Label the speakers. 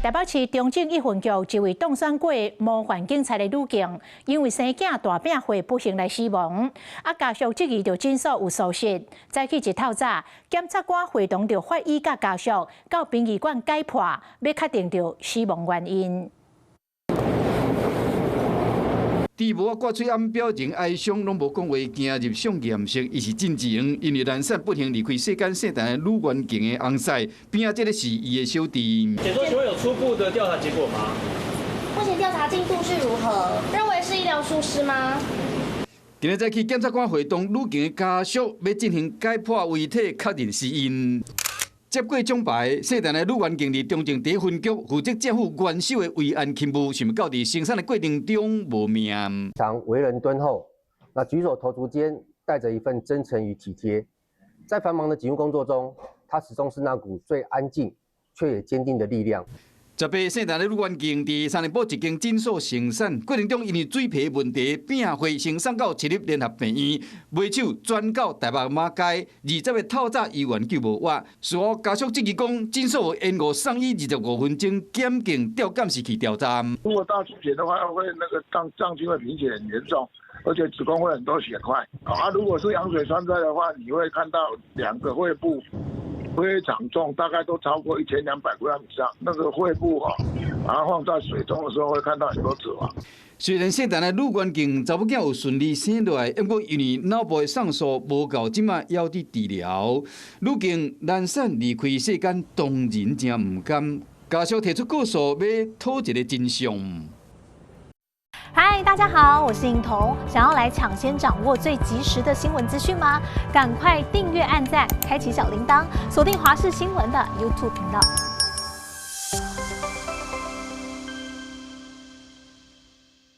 Speaker 1: 台北市中正一分局一位当选过模范警察的女警，因为生囝大病血不幸来死亡。家属质疑着诊所有疏失。早起一透早，检察官会同着法医甲家属到殡仪馆解剖，要确定着死亡原因。
Speaker 2: 伫无挂嘴暗表情哀伤，拢无讲话，行入上验室，伊是真情，因为难产不幸离开世间圣诞的女员警的翁婿，边仔这个是伊的小弟。
Speaker 3: 检说请问有初步的调查结果吗？
Speaker 4: 目前调查进度是如何？认为是医疗疏失吗？
Speaker 2: 今日早起，检察官会同女警的家属要进行解剖遗体，确认死因。 接过奖牌，圣诞的女员警伫中正第一分局负责政府元首的维安勤务，想到伫生产的过程中无命。
Speaker 5: 常为人敦厚，那举手投足间带着一份真诚与体贴，在繁忙的警务工作中，他始终是那股最安静却也坚定的力量。
Speaker 2: 十八圣诞的女员警伫三立堡一间诊所生产过程中，因为水皮问题，病血先送到市立联合病院，尾手转到台北马街，20日透早医院救无活。事后家属质疑讲，诊所延误送医25分钟，检警调监视器调查。
Speaker 6: 如果大出血的话，会那个脏器会贫血很严重，而且子宫会很多血块。如果是羊水栓塞的话，你会看到2个肺部。 非常重，大概都超过1200g 以上。那个肺部把它放在水中的时候，会看到很多脂肪。
Speaker 2: 虽然圣诞的女员警查某囝有顺利生落来，不过因为脑部的上诉无够，即马要伫治疗。女警难产离开世间，当然真唔甘。家属提出告诉，要讨一个真相。
Speaker 7: 嗨，大家好，我是颖彤。想要来抢先掌握最及时的新闻资讯吗？赶快订阅、按赞、开启小铃铛，锁定华视新闻的 YouTube 频道。